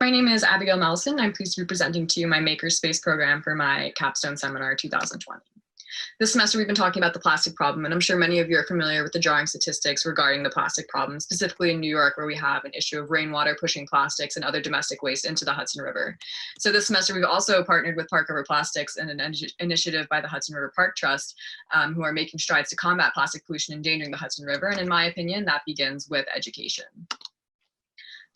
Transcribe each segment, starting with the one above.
My name is Abigail Melson. I'm pleased to be presenting to you my Makerspace program for my Capstone Seminar 2020. This semester, we've been talking about the plastic problem, and I'm sure many of you are familiar with the jarring statistics regarding the plastic problem, specifically in New York, where we have an issue of rainwater pushing plastics and other domestic waste into the Hudson River. So this semester, we've also partnered with Park River Plastics and an initiative by the Hudson River Park Trust, who are making strides to combat plastic pollution endangering the Hudson River. And in my opinion, that begins with education.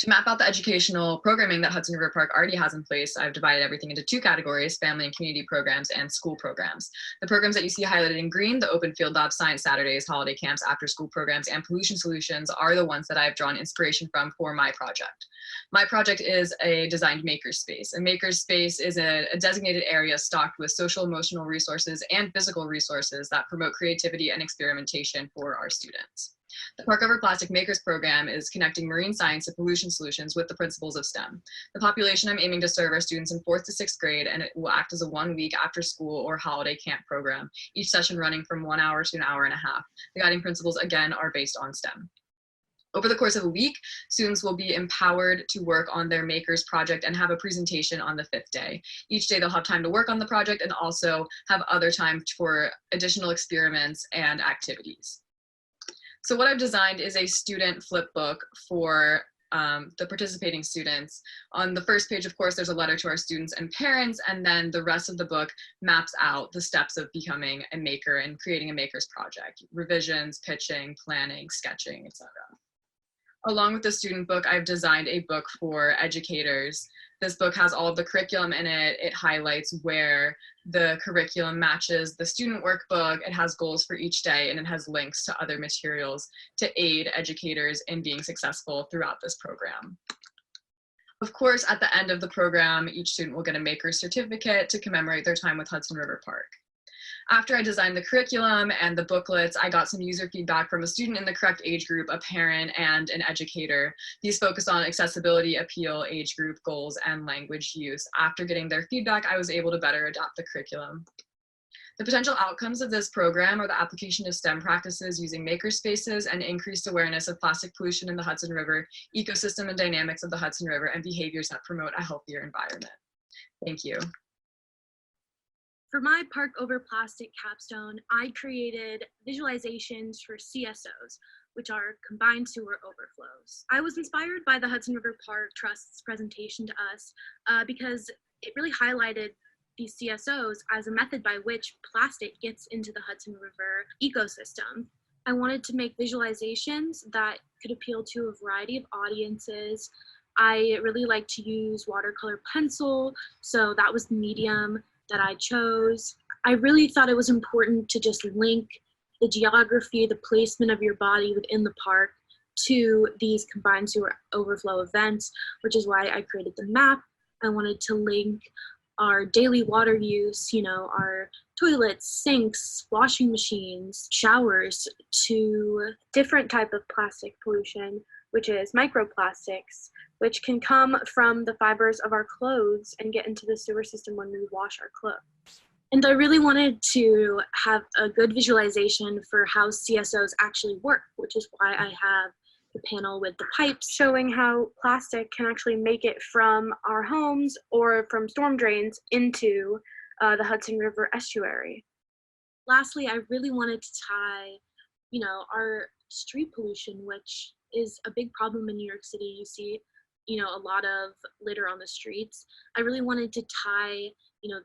To map out the educational programming that Hudson River Park already has in place, I've divided everything into two categories: family and community programs and school programs. The programs that you see highlighted in green, the Open Field Lab, Science Saturdays, holiday camps, after school programs, and pollution solutions, are the ones that I've drawn inspiration from for my project. My project is a designed makerspace. A makerspace is a designated area stocked with social, emotional resources and physical resources that promote creativity and experimentation for our students. The Park River Plastic Makers program is connecting marine science to pollution solutions with the principles of STEM. The population I'm aiming to serve are students in 4th to 6th grade, and it will act as a 1-week after school or holiday camp program, each session running from 1 hour to an hour and a half. The guiding principles, again, are based on STEM. Over the course of a week, students will be empowered to work on their Makers project and have a presentation on the 5th day. Each day they'll have time to work on the project and also have other time for additional experiments and activities. So what I've designed is a student flip book for the participating students. On the first page, of course, there's a letter to our students and parents, and then the rest of the book maps out the steps of becoming a maker and creating a maker's project: revisions, pitching, planning, sketching, etc. Along with the student book, I've designed a book for educators. This book has all of the curriculum in it. It highlights where the curriculum matches the student workbook. It has goals for each day, and it has links to other materials to aid educators in being successful throughout this program. Of course, at the end of the program, each student will get a maker's certificate to commemorate their time with Hudson River Park. After I designed the curriculum and the booklets, I got some user feedback from a student in the correct age group, a parent, and an educator. These focused on accessibility, appeal, age group, goals, and language use. After getting their feedback, I was able to better adapt the curriculum. The potential outcomes of this program are the application of STEM practices using makerspaces and increased awareness of plastic pollution in the Hudson River, ecosystem and dynamics of the Hudson River, and behaviors that promote a healthier environment. Thank you. For my Park Over Plastic capstone, I created visualizations for CSOs, which are combined sewer overflows. I was inspired by the Hudson River Park Trust's presentation to us because it really highlighted these CSOs as a method by which plastic gets into the Hudson River ecosystem. I wanted to make visualizations that could appeal to a variety of audiences. I really like to use watercolor pencil, so that was the medium that I chose. I really thought it was important to just link the geography, the placement of your body within the park to these combined sewer overflow events, which is why I created the map. I wanted to link our daily water use, our toilets, sinks, washing machines, showers, to different type of plastic pollution, which is microplastics, which can come from the fibers of our clothes and get into the sewer system when we wash our clothes. And I really wanted to have a good visualization for how CSOs actually work, which is why I have the panel with the pipes showing how plastic can actually make it from our homes or from storm drains into the Hudson River estuary. Lastly, I really wanted to tie, our street pollution, which is a big problem in New York City. You see, a lot of litter on the streets. I really wanted to tie,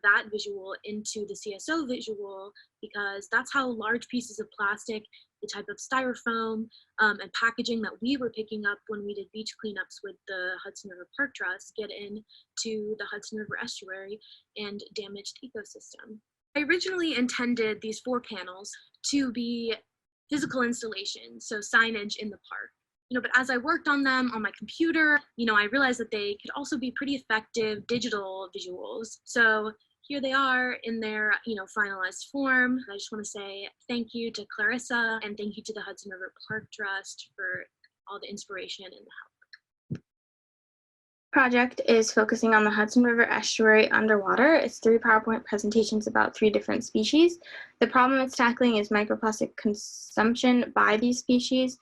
that visual into the CSO visual, because that's how large pieces of plastic, the type of styrofoam and packaging that we were picking up when we did beach cleanups with the Hudson River Park Trust, get into the Hudson River estuary and damage the ecosystem. I originally intended these 4 panels to be physical installations, so signage in the park. But as I worked on them on my computer, I realized that they could also be pretty effective digital visuals. So here they are in their, finalized form. I just want to say thank you to Clarissa and thank you to the Hudson River Park Trust for all the inspiration and the help. Project is focusing on the Hudson River estuary underwater. It's 3 PowerPoint presentations about 3 different species. The problem it's tackling is microplastic consumption by these species.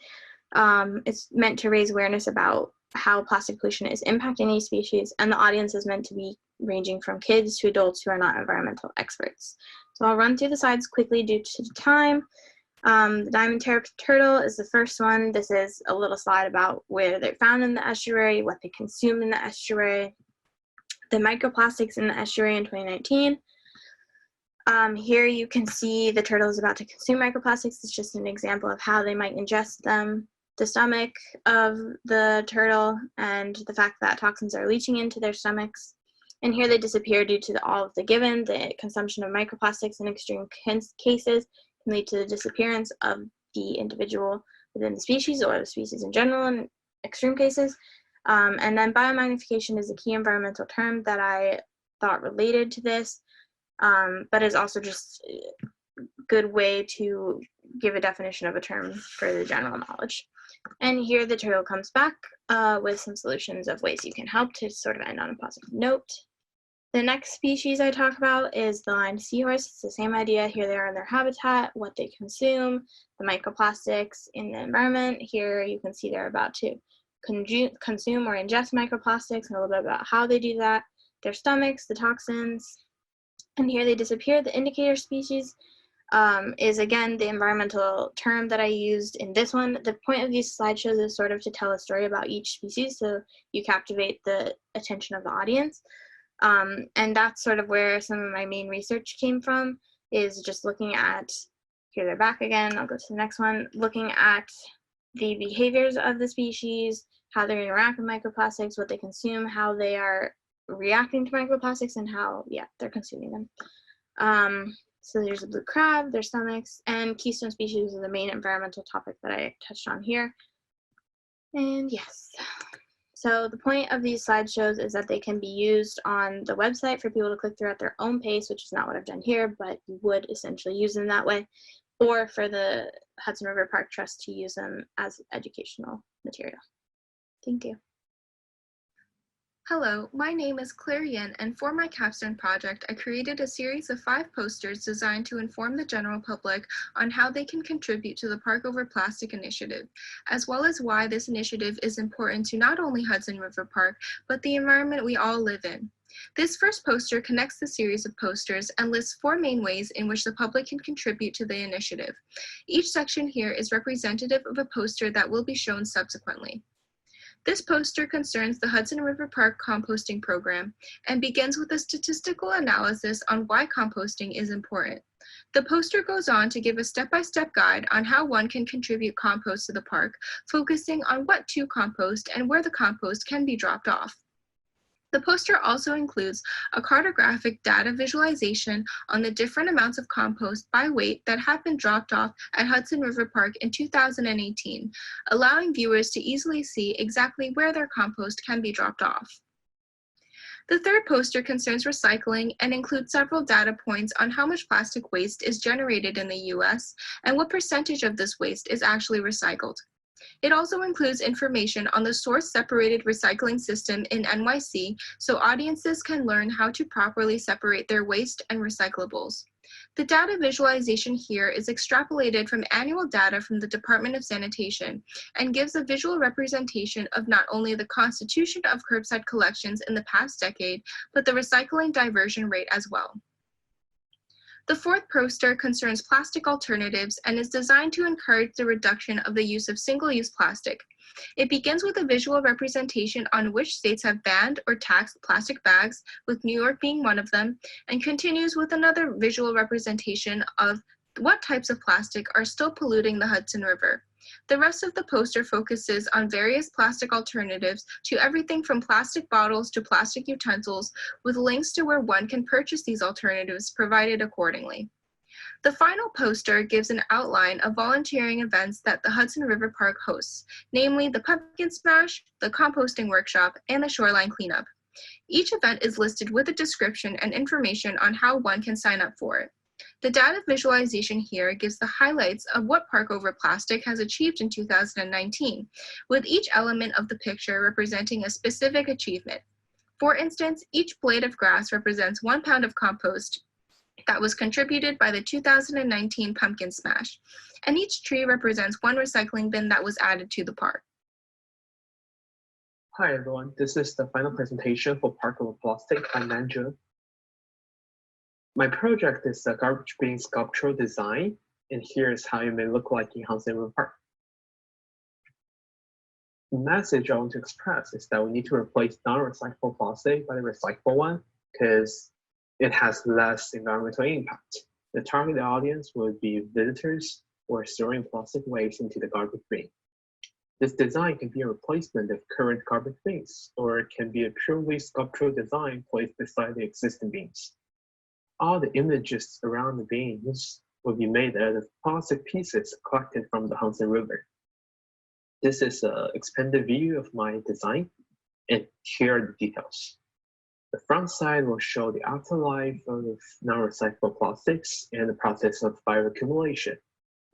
It's meant to raise awareness about how plastic pollution is impacting these species, and the audience is meant to be ranging from kids to adults who are not environmental experts. So I'll run through the slides quickly due to time. The diamond turtle is the first one. This is a little slide about where they're found in the estuary, what they consume in the estuary, the microplastics in the estuary in 2019. Here you can see the turtle is about to consume microplastics. It's just an example of how they might ingest them. The stomach of the turtle and the fact that toxins are leaching into their stomachs. And here they disappear due to all of the given. The consumption of microplastics in extreme cases can lead to the disappearance of the individual within the species or the species in general in extreme cases. And then biomagnification is a key environmental term that I thought related to this, but is also just a good way to give a definition of a term for the general knowledge. And here the turtle comes back with some solutions of ways you can help to sort of end on a positive note. The next species I talk about is the lined seahorse. It's the same idea. Here they are in their habitat, what they consume, the microplastics in the environment. Here you can see they're about to consume or ingest microplastics and a little bit about how they do that, their stomachs, the toxins, and here they disappear. The indicator species is again the environmental term that I used in this one. The point of these slideshows is sort of to tell a story about each species so you captivate the attention of the audience. And that's sort of where some of my main research came from, is just looking at, here they're back again, I'll go to the next one, looking at the behaviors of the species, how they interact with microplastics, what they consume, how they are reacting to microplastics, and how, they're consuming them. So there's a blue crab, their stomachs, and keystone species are the main environmental topic that I touched on here. And yes. So the point of these slideshows is that they can be used on the website for people to click through at their own pace, which is not what I've done here, but you would essentially use them that way, or for the Hudson River Park Trust to use them as educational material. Thank you. Hello, my name is Claire Yin, and for my capstone project, I created a series of 5 posters designed to inform the general public on how they can contribute to the Park Over Plastic initiative, as well as why this initiative is important to not only Hudson River Park, but the environment we all live in. This first poster connects the series of posters and lists 4 main ways in which the public can contribute to the initiative. Each section here is representative of a poster that will be shown subsequently. This poster concerns the Hudson River Park composting program and begins with a statistical analysis on why composting is important. The poster goes on to give a step-by-step guide on how one can contribute compost to the park, focusing on what to compost and where the compost can be dropped off. The poster also includes a cartographic data visualization on the different amounts of compost by weight that have been dropped off at Hudson River Park in 2018, allowing viewers to easily see exactly where their compost can be dropped off. The third poster concerns recycling and includes several data points on how much plastic waste is generated in the US and what percentage of this waste is actually recycled. It also includes information on the source-separated recycling system in NYC so audiences can learn how to properly separate their waste and recyclables. The data visualization here is extrapolated from annual data from the Department of Sanitation and gives a visual representation of not only the constitution of curbside collections in the past decade, but the recycling diversion rate as well. The fourth poster concerns plastic alternatives and is designed to encourage the reduction of the use of single-use plastic. It begins with a visual representation on which states have banned or taxed plastic bags, with New York being one of them, and continues with another visual representation of what types of plastic are still polluting the Hudson River. The rest of the poster focuses on various plastic alternatives to everything from plastic bottles to plastic utensils, with links to where one can purchase these alternatives provided accordingly. The final poster gives an outline of volunteering events that the Hudson River Park hosts, namely the Pumpkin Smash, the Composting Workshop, and the Shoreline Cleanup. Each event is listed with a description and information on how one can sign up for it. The data visualization here gives the highlights of what Park Over Plastic has achieved in 2019, with each element of the picture representing a specific achievement. For instance, each blade of grass represents 1 pound of compost that was contributed by the 2019 Pumpkin Smash, and each tree represents 1 recycling bin that was added to the park. Hi everyone, this is the final presentation for Park over Plastic by Nanju. My project is a garbage bin sculptural design, and here's how it may look like in Hudson River Park. The message I want to express is that we need to replace non-recyclable plastic by the recyclable one because it has less environmental impact. The target audience would be visitors or throwing plastic waste into the garbage bin. This design can be a replacement of current garbage bins, or it can be a purely sculptural design placed beside the existing bins. All the images around the bins will be made out of plastic pieces collected from the Hudson River. This is an expanded view of my design, and here are the details. The front side will show the afterlife of non-recyclable plastics and the process of bioaccumulation.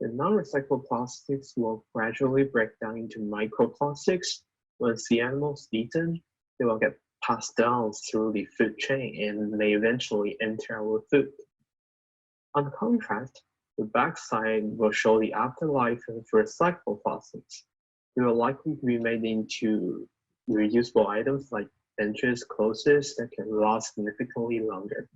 The non-recyclable plastics will gradually break down into microplastics. Once the animals eat them, they will get passed down through the food chain and may eventually enter our food. On contrast, the back side will show the afterlife of recyclable plastics. They will likely be made into reusable items like benches, clothes that can last significantly longer.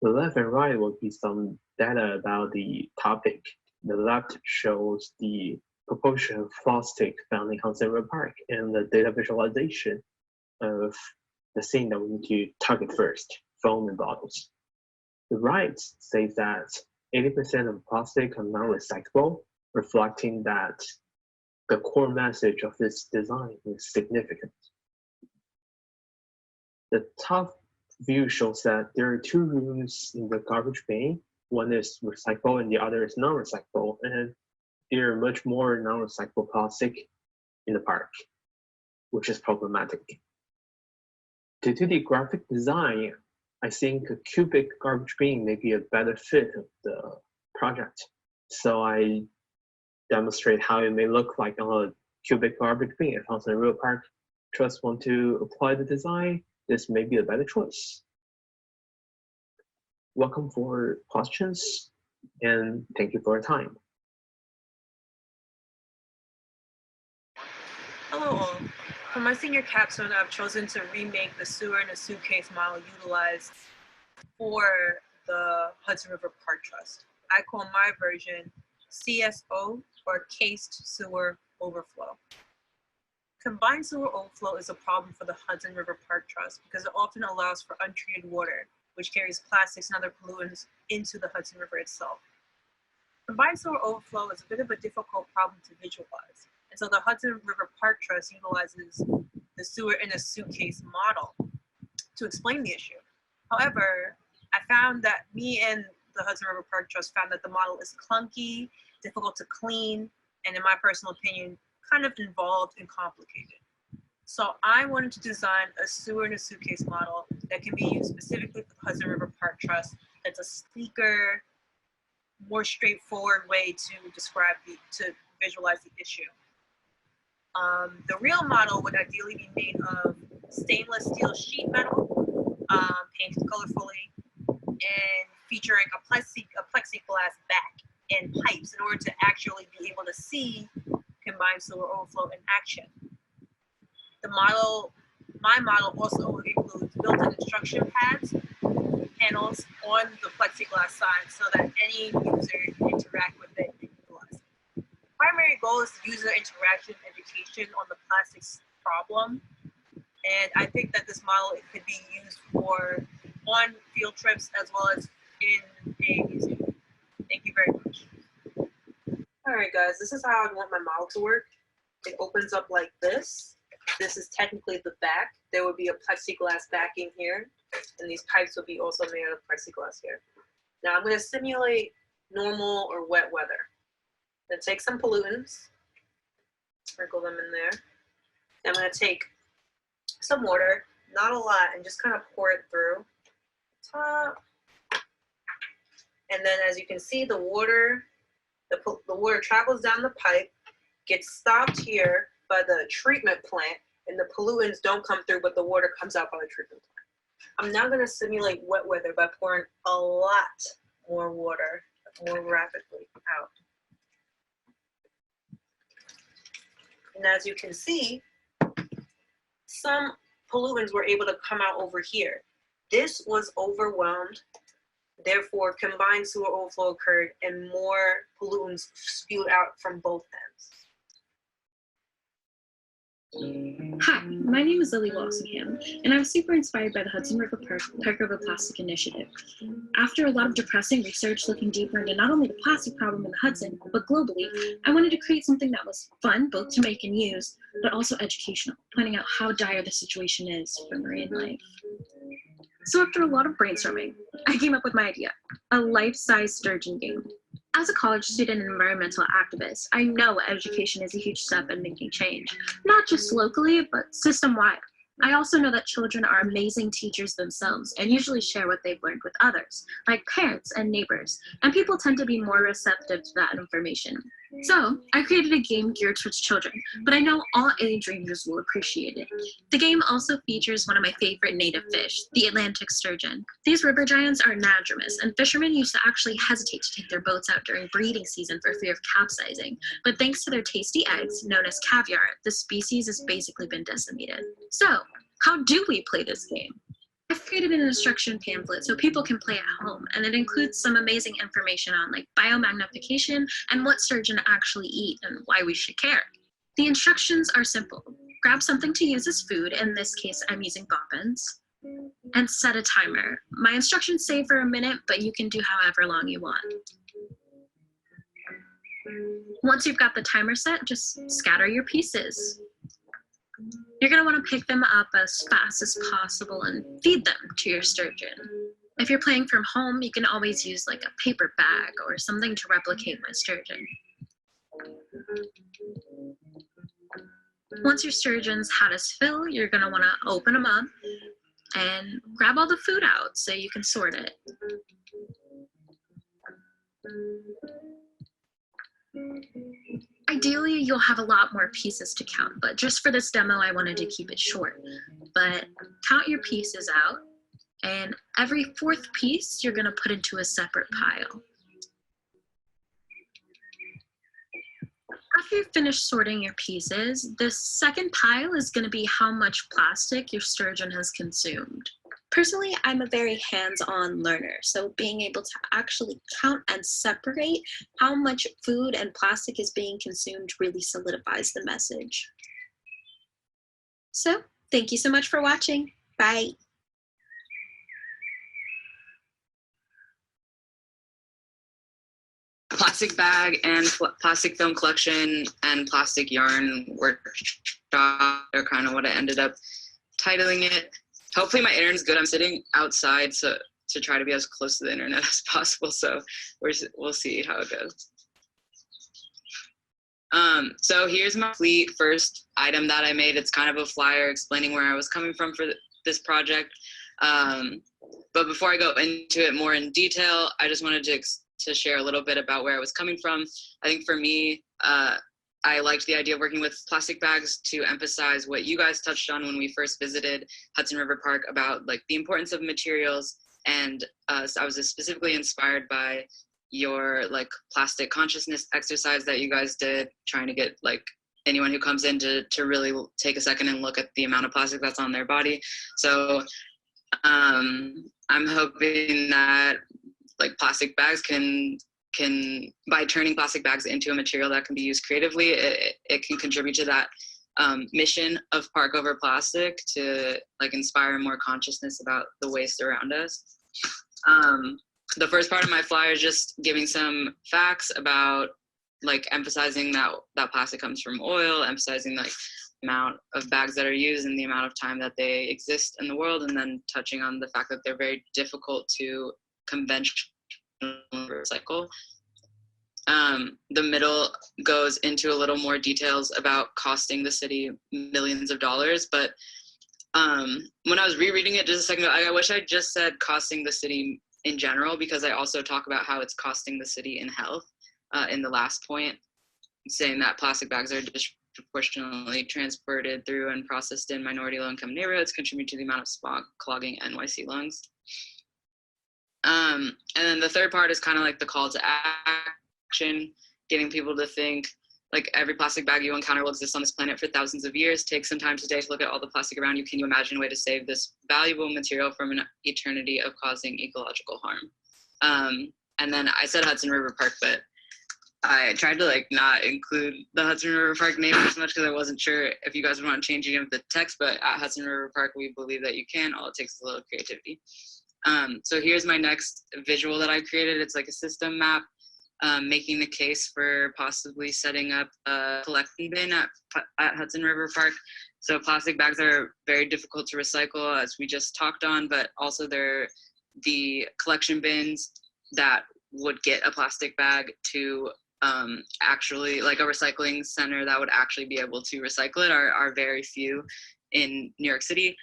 The left and right will be some data about the topic. The left shows the proportion of plastic found in Hudson River Park and the data visualization of the thing that we need to target first, foam and bottles. The right says that 80% of plastic are non-recyclable, reflecting that the core message of this design is significant. The top view shows that there are two rooms in the garbage bin. One is recyclable and the other is non-recyclable, and there are much more non-recyclable plastic in the park, which is problematic. Due to the graphic design, I think a cubic garbage bin may be a better fit of the project. So I demonstrate how it may look like on a cubic garbage bin at Hudson River Park. Just want to apply the design, this may be a better choice. Welcome for questions, and thank you for your time. Hello all. For my senior capstone, I've chosen to remake the sewer in a suitcase model utilized for the Hudson River Park Trust. I call my version CSO, or Cased Sewer Overflow. Combined sewer overflow is a problem for the Hudson River Park Trust because it often allows for untreated water, which carries plastics and other pollutants into the Hudson River itself. Combined sewer overflow is a bit of a difficult problem to visualize, and so the Hudson River Park Trust utilizes the sewer in a suitcase model to explain the issue. However, I found that me and the Hudson River Park Trust found that the model is clunky, difficult to clean, and in my personal opinion, kind of involved and complicated. So I wanted to design a sewer in a suitcase model that can be used specifically for the Hudson River Park Trust. That's a sleeker, more straightforward way to visualize the issue. The real model would ideally be made of stainless steel sheet metal, painted colorfully, and featuring a plexiglass back and pipes in order to actually be able to see combined sewer overflow in action. My model also includes built-in instruction panels on the plexiglass side so that any user can interact with it and utilize it. Primary goal is user interaction education on the plastics problem. And I think that this model could be used on field trips as well as in a museum. Thank you very much. All right, guys, this is how I want my model to work. It opens up like this. This is technically the back. There would be a plexiglass backing here, and these pipes will be also made out of plexiglass here. Now I'm going to simulate normal or wet weather. I'm going to take some pollutants, sprinkle them in there. I'm going to take some water, not a lot, and just kind of pour it through the top. And then as you can see, the water travels down the pipe, gets stopped here by the treatment plant, and the pollutants don't come through, but the water comes out by the treatment plant. I'm now going to simulate wet weather by pouring a lot more water more rapidly out. And as you can see, some pollutants were able to come out over here. This was overwhelmed. Therefore, combined sewer overflow occurred and more pollutants spewed out from both ends. Hi, my name is Lily Walsingham, and I was super inspired by the Hudson River Park Over Plastic Initiative. After a lot of depressing research looking deeper into not only the plastic problem in the Hudson, but globally, I wanted to create something that was fun, both to make and use, but also educational, pointing out how dire the situation is for marine life. So after a lot of brainstorming, I came up with my idea, a life-size sturgeon game. As a college student and environmental activist, I know education is a huge step in making change, not just locally, but system-wide. I also know that children are amazing teachers themselves and usually share what they've learned with others, like parents and neighbors, and people tend to be more receptive to that information. So I created a game geared towards children, but I know all age ranges will appreciate it. The game also features one of my favorite native fish, the Atlantic sturgeon. These river giants are anadromous, and fishermen used to actually hesitate to take their boats out during breeding season for fear of capsizing. But thanks to their tasty eggs, known as caviar, the species has basically been decimated. So, how do we play this game? I've created an instruction pamphlet so people can play at home, and it includes some amazing information on like biomagnification and what sturgeon actually eat and why we should care. The instructions are simple. Grab something to use as food, in this case I'm using bobbins, and set a timer. My instructions say for a minute, but you can do however long you want. Once you've got the timer set, just scatter your pieces. You're going to want to pick them up as fast as possible and feed them to your sturgeon. If you're playing from home, you can always use like a paper bag or something to replicate my sturgeon. Once your sturgeon's had its fill, you're going to want to open them up and grab all the food out so you can sort it. Ideally, you'll have a lot more pieces to count, but just for this demo, I wanted to keep it short. But count your pieces out, and every fourth piece you're gonna put into a separate pile. After you've finished sorting your pieces, the second pile is gonna be how much plastic your sturgeon has consumed. Personally, I'm a very hands-on learner, so being able to actually count and separate how much food and plastic is being consumed really solidifies the message. So, thank you so much for watching. Bye. Plastic bag and plastic film collection and plastic yarn workshop are kind of what I ended up titling it. Hopefully my internet's good. I'm sitting outside to try to be as close to the internet as possible. So we'll see how it goes. So here's my first item that I made. It's kind of a flyer explaining where I was coming from for this project. But before I go into it more in detail, I just wanted to share a little bit about where I was coming from. I think for me, I liked the idea of working with plastic bags to emphasize what you guys touched on when we first visited Hudson River Park about like the importance of materials. And so I was specifically inspired by your like plastic consciousness exercise that you guys did, trying to get like anyone who comes in to really take a second and look at the amount of plastic that's on their body. So I'm hoping that like plastic bags can by turning plastic bags into a material that can be used creatively, it can contribute to that mission of Park Over Plastic to like inspire more consciousness about the waste around us. The first part of my flyer is just giving some facts about like emphasizing that plastic comes from oil, emphasizing like the amount of bags that are used and the amount of time that they exist in the world, and then touching on the fact that they're very difficult to conventionally recycle. The middle goes into a little more details about costing the city millions of dollars, but when I was rereading it just a second ago, I wish I just said costing the city in general, because I also talk about how it's costing the city in health in the last point, saying that plastic bags are disproportionately transported through and processed in minority low-income neighborhoods, contribute to the amount of smog clogging NYC lungs. And then the third part is kind of like the call to action, getting people to think like every plastic bag you encounter will exist on this planet for thousands of years. Take some time today to look at all the plastic around you. Can you imagine a way to save this valuable material from an eternity of causing ecological harm? And then I said Hudson River Park, but I tried to like not include the Hudson River Park name as much because I wasn't sure if you guys would want to change any of the text, but at Hudson River Park, we believe that you can. All it takes is a little creativity. So here's my next visual that I created. It's like a system map, making the case for possibly setting up a collection bin at Hudson River Park. So plastic bags are very difficult to recycle, as we just talked on, but also they're the collection bins that would get a plastic bag to actually, like a recycling center that would actually be able to recycle it are very few in New York City.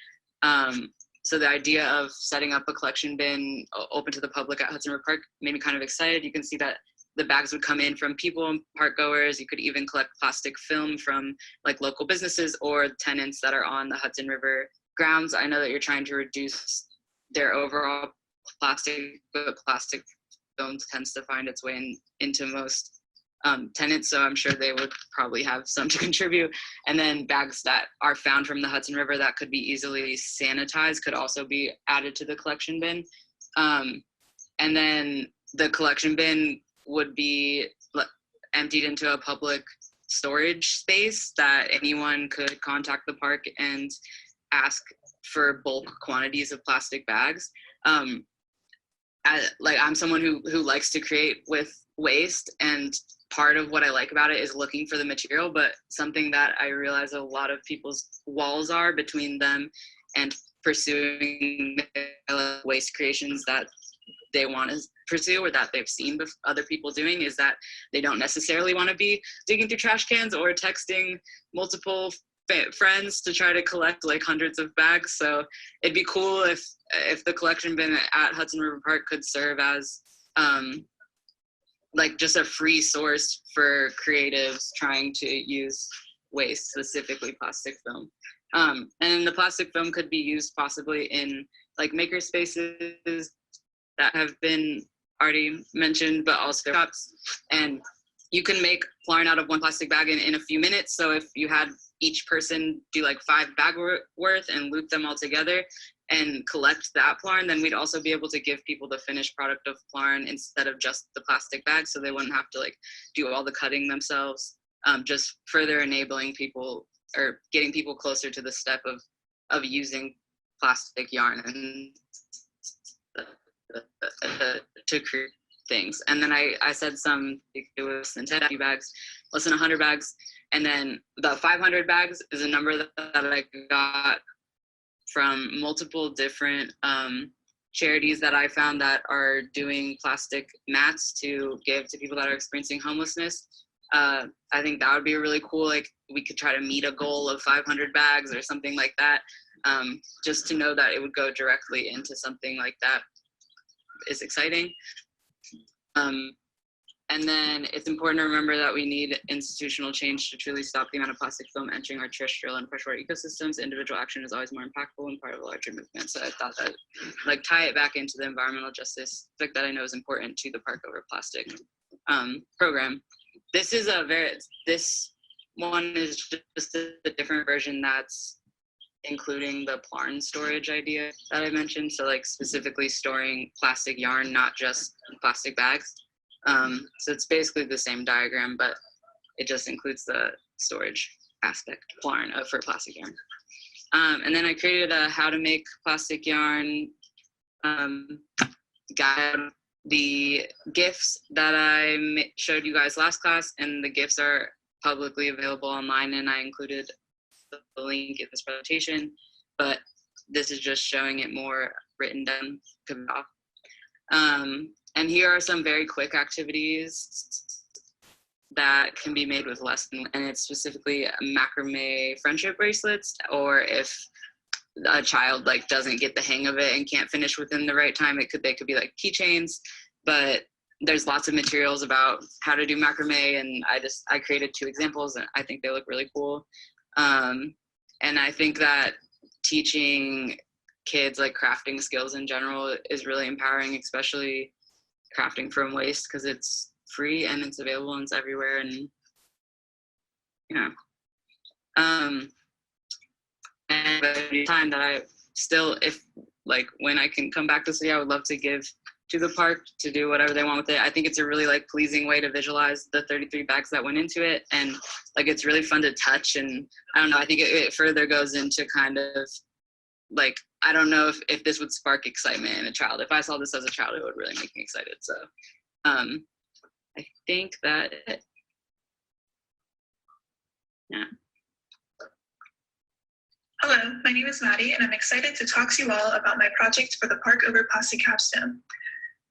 So the idea of setting up a collection bin open to the public at Hudson River Park made me kind of excited. You can see that the bags would come in from people and park goers. You could even collect plastic film from like local businesses or tenants that are on the Hudson River grounds. I know that you're trying to reduce their overall plastic, but plastic film tends to find its way into most tenants, so I'm sure they would probably have some to contribute. And then bags that are found from the Hudson River that could be easily sanitized could also be added to the collection bin. And then the collection bin would be emptied into a public storage space that anyone could contact the park and ask for bulk quantities of plastic bags. I'm someone who likes to create with waste, and part of what I like about it is looking for the material, but something that I realize a lot of people's walls are between them and pursuing waste creations that they want to pursue or that they've seen other people doing is that they don't necessarily want to be digging through trash cans or texting multiple friends to try to collect like hundreds of bags. So it'd be cool if the collection bin at Hudson River Park could serve as like just a free source for creatives trying to use waste, specifically plastic film. And the plastic film could be used possibly in like maker spaces that have been already mentioned, but also shops. And you can make yarn out of one plastic bag in a few minutes. So if you had each person do like 5 bag worth and loop them all together and collect that yarn, then we'd also be able to give people the finished product of yarn instead of just the plastic bag, so they wouldn't have to like do all the cutting themselves, just further enabling people or getting people closer to the step of using plastic yarn and to create things. And then I said it was 10 bags, less than 100 bags. And then the 500 bags is a number that I got from multiple different charities that I found that are doing plastic mats to give to people that are experiencing homelessness. I think that would be really cool. Like we could try to meet a goal of 500 bags or something like that. Just to know that it would go directly into something like that is exciting. And then it's important to remember that we need institutional change to truly stop the amount of plastic film entering our terrestrial and freshwater ecosystems. Individual action is always more impactful and part of a larger movement. So I thought that like tie it back into the environmental justice that I know is important to the Park Over Plastic program. This one is just a different version that's including the yarn storage idea that I mentioned. So like specifically storing plastic yarn, not just plastic bags. So it's basically the same diagram, but it just includes the storage aspect yarn for plastic yarn. And then I created a how to make plastic yarn guide. The GIFs that I showed you guys last class, and the GIFs are publicly available online, and I included the link in this presentation, but this is just showing it more written down. And here are some very quick activities that can be made with less than, and it's specifically macrame friendship bracelets, or if a child like doesn't get the hang of it and can't finish within the right time, they could be like keychains. But there's lots of materials about how to do macrame, and I created 2 examples, and I think they look really cool. And I think that teaching kids like crafting skills in general is really empowering, especially crafting from waste, because it's free and it's available and it's everywhere. And yeah. And every time that I still, if like when I can come back to city, I would love to give to the park to do whatever they want with it. I think it's a really like pleasing way to visualize the 33 bags that went into it, and like it's really fun to touch. And I don't know, I think it further goes into kind of like, I don't know if this would spark excitement in a child. If I saw this as a child, it would really make me excited. So I think that, yeah. Hello, my name is Maddie, and I'm excited to talk to you all about my project for the Park Over Plastic capstone.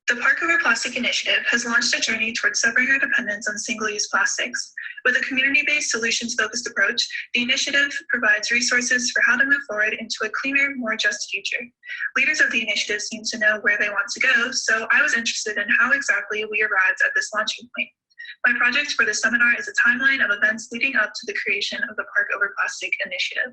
The Park Over Plastic initiative has launched a journey towards severing our dependence on single-use plastics. With a community-based, solutions-focused approach, the initiative provides resources for how to move forward into a cleaner, more just future. Leaders of the initiative seem to know where they want to go, so I was interested in how exactly we arrived at this launching point. My project for this seminar is a timeline of events leading up to the creation of the Park Over Plastic initiative.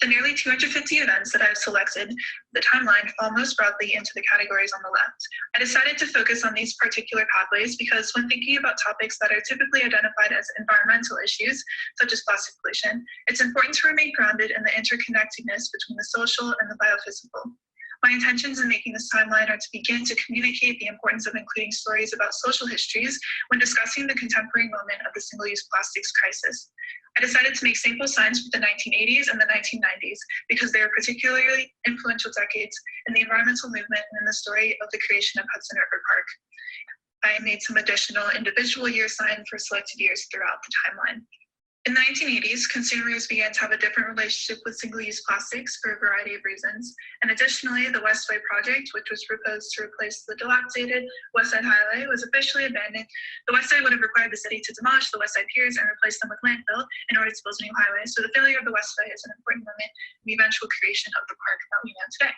The nearly 250 events that I've selected, the timeline, fall most broadly into the categories on the left. I decided to focus on these particular pathways because when thinking about topics that are typically identified as environmental issues, such as plastic pollution, it's important to remain grounded in the interconnectedness between the social and the biophysical. My intentions in making this timeline are to begin to communicate the importance of including stories about social histories when discussing the contemporary moment of the single-use plastics crisis. I decided to make sample signs for the 1980s and the 1990s because they are particularly influential decades in the environmental movement and in the story of the creation of Hudson River Park. I made some additional individual year signs for selected years throughout the timeline. In the 1980s, consumers began to have a different relationship with single-use plastics for a variety of reasons. And additionally, the Westway project, which was proposed to replace the dilapidated West Side Highway, was officially abandoned. The Westside would have required the city to demolish the Westside piers and replace them with landfill in order to build a new highway. So the failure of the Westway is an important moment in the eventual creation of the park that we know today.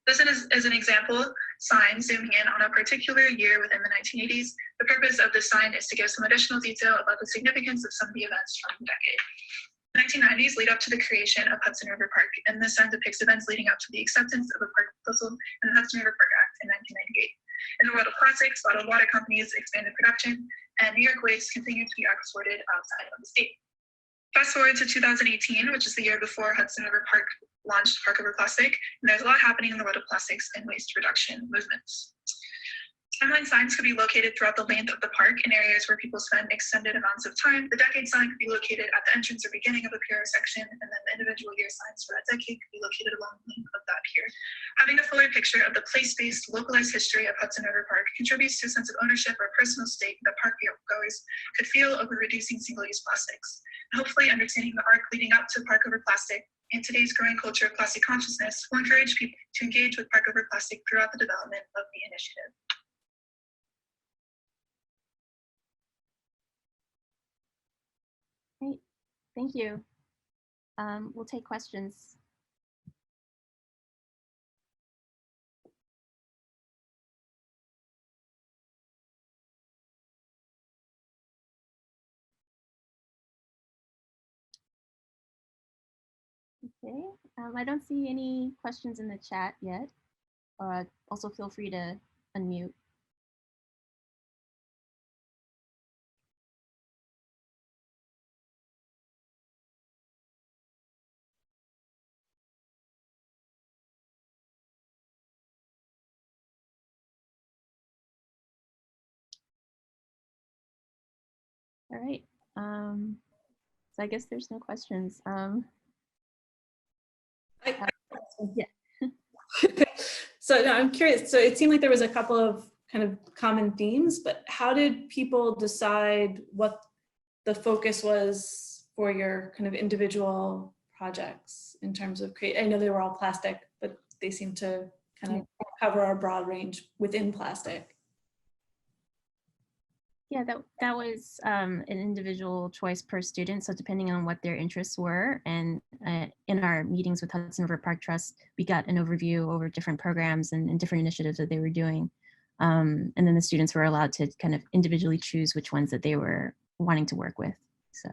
This is an example sign zooming in on a particular year within the 1980s. The purpose of this sign is to give some additional detail about the significance of some of the events from the decade. The 1990s lead up to the creation of Hudson River Park, and this sign depicts events leading up to the acceptance of a park proposal in the Hudson River Park Act in 1998. In the world of plastics, bottled water companies expanded production, and New York waste continued to be exported outside of the state. Fast forward to 2018, which is the year before Hudson River Park launched Park Over Plastic, and there's a lot happening in the world of plastics and waste reduction movements. Timeline signs could be located throughout the length of the park in areas where people spend extended amounts of time. The decade sign could be located at the entrance or beginning of a pier section, and then the individual year signs for that decade could be located along the length of that pier. Having a fuller picture of the place-based, localized history of Hudson River Park contributes to a sense of ownership or personal stake that park goers could feel over reducing single-use plastics. And hopefully, understanding the arc leading up to Park Over Plastic and today's growing culture of plastic consciousness will encourage people to engage with Park Over Plastic throughout the development of the initiative. Great, thank you. We'll take questions. Okay, I don't see any questions in the chat yet. Also feel free to unmute. All right, so I guess there's no questions. Yeah. So no, I'm curious. So it seemed like there was a couple of kind of common themes, but how did people decide what the focus was for your kind of individual projects in terms of create? I know they were all plastic, but they seem to kind of cover a broad range within plastic. Yeah, that was an individual choice per student. So depending on what their interests were, and in our meetings with Hudson River Park Trust, we got an overview over different programs and different initiatives that they were doing. And then the students were allowed to kind of individually choose which ones that they were wanting to work with. So,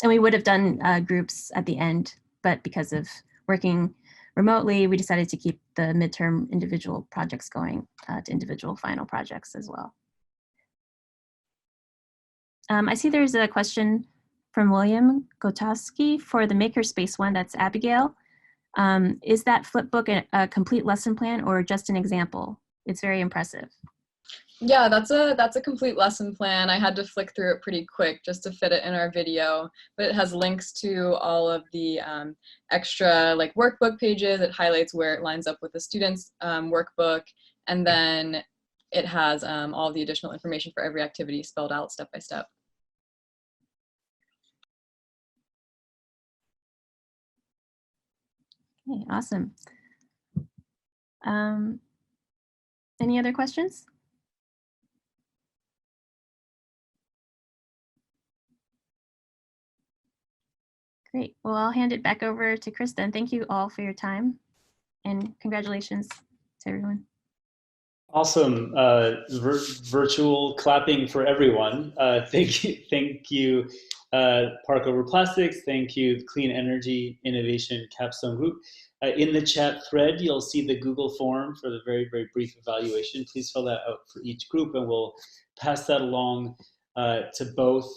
and we would have done groups at the end, but because of working remotely, we decided to keep the midterm individual projects going to individual final projects as well. I see there's a question from William Gotowski for the Makerspace one. That's Abigail. Is that flipbook a complete lesson plan or just an example? It's very impressive. Yeah, that's a complete lesson plan. I had to flick through it pretty quick just to fit it in our video, but it has links to all of the extra like workbook pages. It highlights where it lines up with the student's workbook, and then it has all the additional information for every activity spelled out step by step. Okay, awesome. Any other questions? Great. Well, I'll hand it back over to Krista, and thank you all for your time, and congratulations to everyone. Awesome. Virtual clapping for everyone. Thank you, Park Over Plastics. Thank you, Clean Energy Innovation Capstone Group. In the chat thread, you'll see the Google form for the very, very brief evaluation. Please fill that out for each group, and we'll pass that along to both.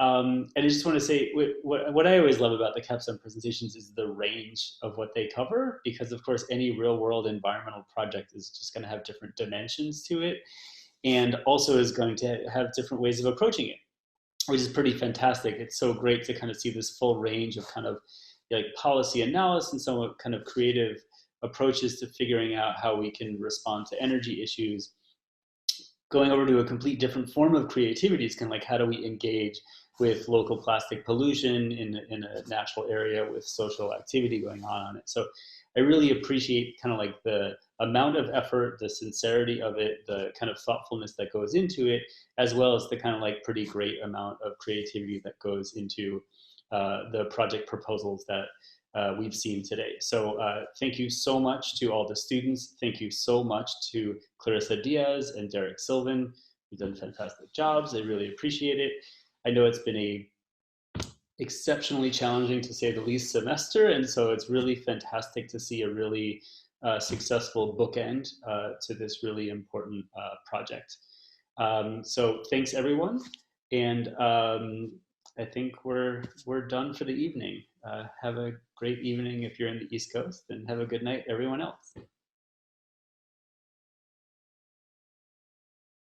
And I just want to say, what I always love about the Capstone presentations is the range of what they cover, because of course any real world environmental project is just going to have different dimensions to it, and also is going to have different ways of approaching it, which is pretty fantastic. It's so great to kind of see this full range of kind of like policy analysis and some kind of creative approaches to figuring out how we can respond to energy issues. Going over to a complete different form of creativity is kind of like, how do we engage with local plastic pollution in a natural area with social activity going on it. So I really appreciate kind of like the amount of effort, the sincerity of it, the kind of thoughtfulness that goes into it, as well as the kind of like pretty great amount of creativity that goes into the project proposals that we've seen today. So thank you so much to all the students. Thank you so much to Clarissa Diaz and Derek Sylvan. You've done fantastic jobs. I really appreciate it. I know it's been a exceptionally challenging, to say the least, semester, and so it's really fantastic to see a really successful bookend to this really important project. So thanks everyone, and I think we're done for the evening. Have a great evening if you're in the East Coast, and have a good night everyone else.